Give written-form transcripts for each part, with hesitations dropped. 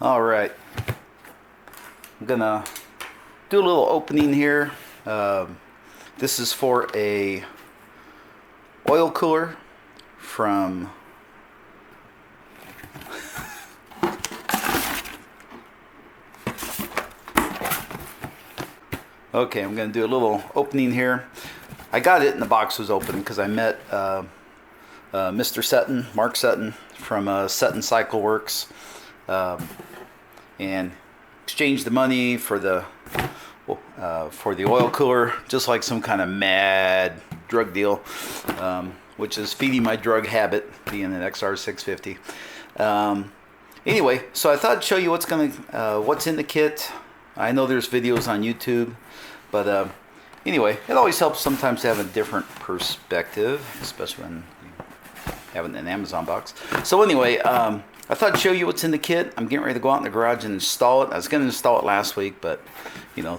All right, I'm gonna do a little opening here. This is for a oil cooler from okay, I'm gonna do a little opening here. I got it and the box was open because I met Mr. Sutton, Mark Sutton from Sutton Cycle Works, and exchanged the money for the oil cooler, just like some kind of mad drug deal, which is feeding my drug habit, being an XR650. Anyway, so I thought I'd show you what's in the kit. I know there's videos on YouTube, but anyway, it always helps sometimes to have a different perspective, especially when you have an Amazon box. So anyway, I thought I'd show you what's in the kit. I'm getting ready to go out in the garage and install it. I was going to install it last week, but you know,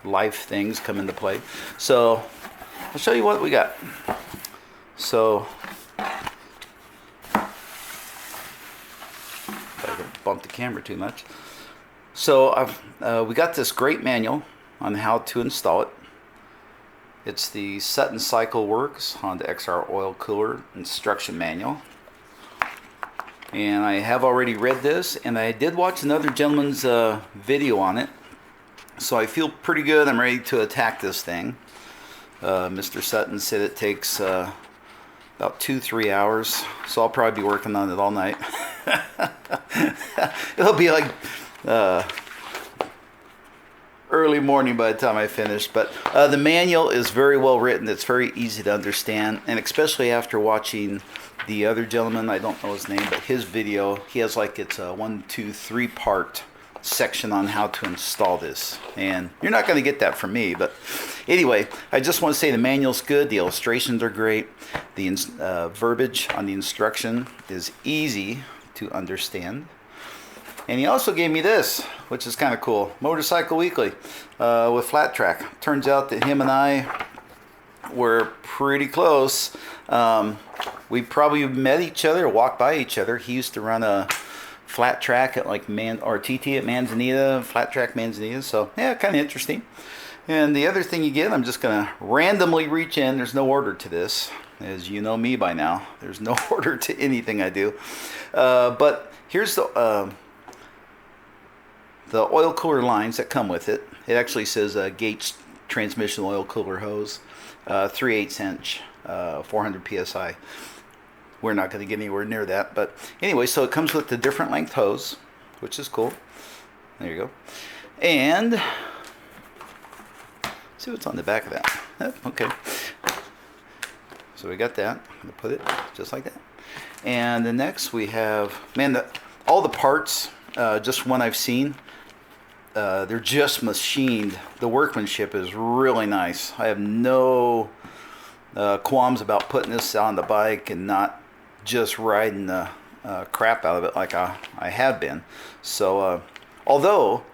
life things come into play. So I'll show you what we got. So if I don't bump the camera too much. So we got this great manual on how to install it. It's the Sutton Cycle Works Honda XR Oil Cooler Instruction Manual. And I have already read this, and I did watch another gentleman's video on it. So I feel pretty good. I'm ready to attack this thing. Mr. Sutton said it takes about 2-3 hours, so I'll probably be working on it all night. It'll be like early morning by the time I finish. But the manual is very well written. It's very easy to understand, and especially after watching the other gentleman, I don't know his name, but his video, he has like it's a 1, 2, 3 part section on how to install this, and you're not going to get that from me. But anyway, I just want to say the manual's good, the illustrations are great, the verbiage on the instruction is easy to understand. And he also gave me this, which is kind of cool, Motorcycle Weekly with Flat Track. Turns out that him and I were pretty close. We probably met each other, walked by each other. He used to run a Flat Track at like TT at Manzanita, Flat Track Manzanita. So yeah, kind of interesting. And the other thing you get, I'm just gonna randomly reach in. There's no order to this, as you know me by now. There's no order to anything I do. But here's the oil cooler lines that come with it. It actually says Gates transmission oil cooler hose, 3/8 inch, 400 psi. We're not going to get anywhere near that, but anyway, so it comes with the different length hose, which is cool. There you go. And see what's on the back of that. Okay. So we got that. I'm going to put it just like that. And the next we have, man, all the parts, just one I've seen, they're just machined. The workmanship is really nice. I have no qualms about putting this on the bike and not just riding the crap out of it like I have been. So although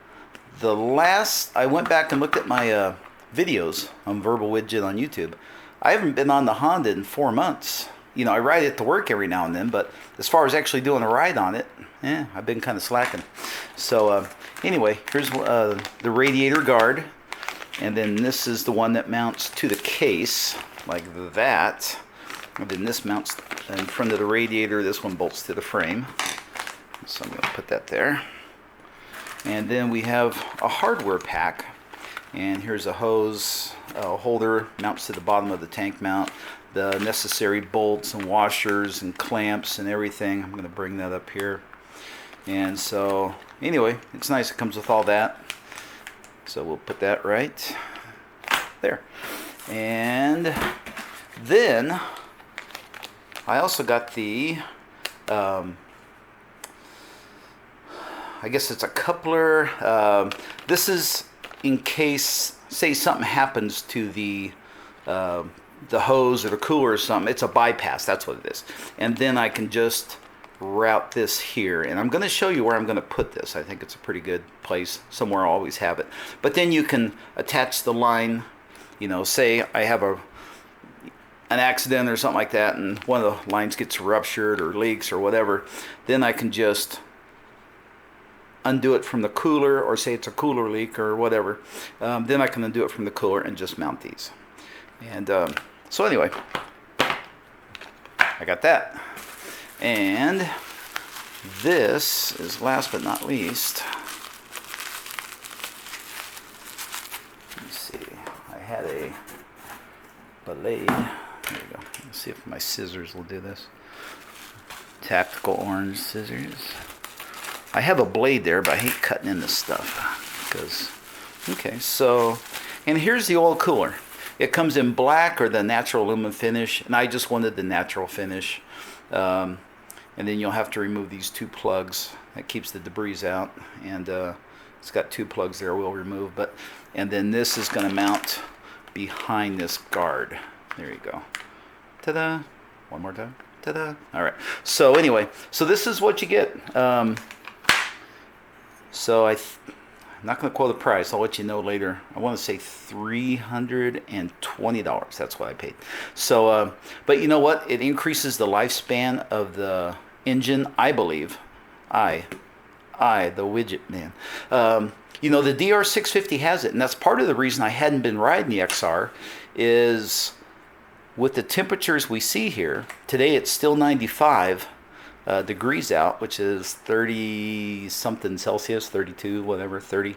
I went back and looked at my videos on Verbalwidget on YouTube, I haven't been on the Honda in 4 months. You know, I ride it to work every now and then, but as far as actually doing a ride on it, I've been kind of slacking. So anyway, here's the radiator guard, and then this is the one that mounts to the case like that. And then this mounts in front of the radiator. This one bolts to the frame. So I'm going to put that there. And then we have a hardware pack. And here's a hose holder, mounts to the bottom of the tank mount. The necessary bolts and washers and clamps and everything. I'm going to bring that up here. And so anyway, it's nice. It comes with all that. So we'll put that right there. And then I also got the, I guess it's a coupler. This is in case, say something happens to the hose or the cooler or something. It's a bypass, that's what it is. And then I can just route this here. And I'm going to show you where I'm going to put this. I think it's a pretty good place. Somewhere I'll always have it. But then you can attach the line, you know, say I have an accident or something like that, and one of the lines gets ruptured or leaks or whatever, then I can just undo it from the cooler, or say it's a cooler leak or whatever, then I can undo it from the cooler and just mount these. And so anyway, I got that. And this is last but not least. Let's see. I had a blade. There we go. Let's see if my scissors will do this. Tactical orange scissors. I have a blade there, but I hate cutting into stuff because. Okay, so, and here's the oil cooler. It comes in black or the natural aluminum finish, and I just wanted the natural finish. And then you'll have to remove these two plugs. That keeps the debris out, and it's got two plugs there we'll remove. And then this is going to mount behind this guard. There you go. Ta-da! One more time. Ta-da! All right. So anyway, so this is what you get. So I'm not going to quote the price. I'll let you know later. I want to say $320. That's what I paid. So, but you know what? It increases the lifespan of the engine, I believe. The widget man. You know, the DR650 has it, and that's part of the reason I hadn't been riding the XR is with the temperatures we see here. Today it's still 95 degrees out, which is 30 something Celsius, 32, whatever, 30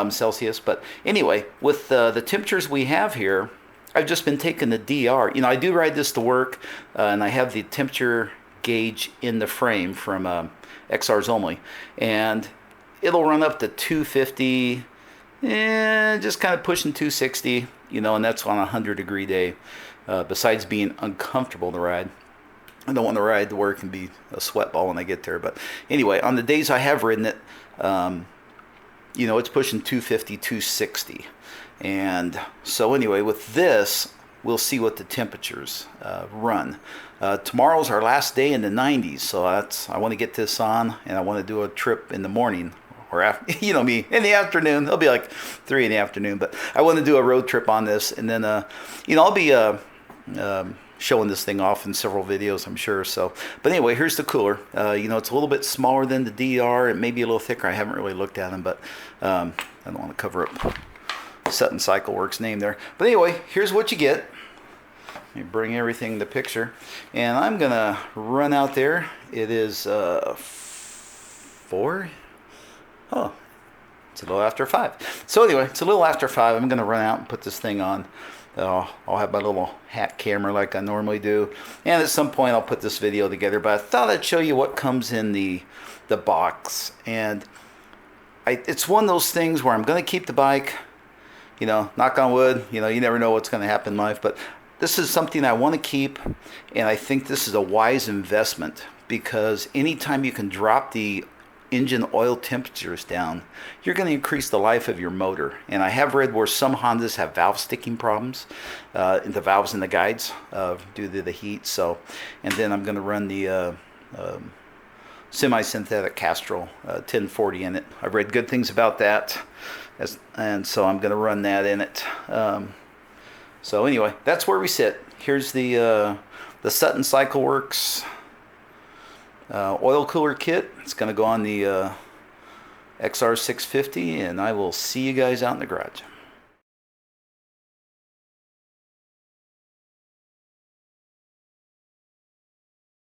Celsius. But anyway, with the temperatures we have here, I've just been taking the DR. You know, I do ride this to work, and I have the temperature gauge in the frame from XRs only, and it'll run up to 250, and just kind of pushing 260, you know, and that's on a 100-degree day. Besides being uncomfortable to ride, I don't want to ride to work and be a sweat ball when I get there. But anyway, on the days I have ridden it, you know, it's pushing 250, 260. And so anyway, with this, we'll see what the temperatures run. Tomorrow's our last day in the 90s, so I want to get this on, and I want to do a trip in the morning, or after, you know me, in the afternoon. It'll be like 3 in the afternoon, but I want to do a road trip on this, and then, you know, I'll be showing this thing off in several videos, I'm sure. So, but anyway, here's the cooler. You know, it's a little bit smaller than the DR. It may be a little thicker. I haven't really looked at them, but I don't want to cover up Sutton Cycle Works name there. But anyway, here's what you get. Let me bring everything to picture, and I'm gonna run out there. It is 4. Oh, it's a little after 5. So anyway, it's a little after 5. I'm gonna run out and put this thing on. I'll have my little hat camera like I normally do, and at some point I'll put this video together. But I thought I'd show you what comes in the box, and it's one of those things where I'm gonna keep the bike. You know, knock on wood. You know, you never know what's gonna happen in life, but this is something I want to keep, and I think this is a wise investment, because anytime you can drop the engine oil temperatures down, you're going to increase the life of your motor. And I have read where some Hondas have valve sticking problems, in the valves and the guides, due to the heat. So, and then I'm going to run the semi-synthetic Castrol 1040 in it. I've read good things about that, and so I'm going to run that in it. So anyway, that's where we sit. Here's the Sutton Cycle Works oil cooler kit. It's going to go on the XR650, and I will see you guys out in the garage.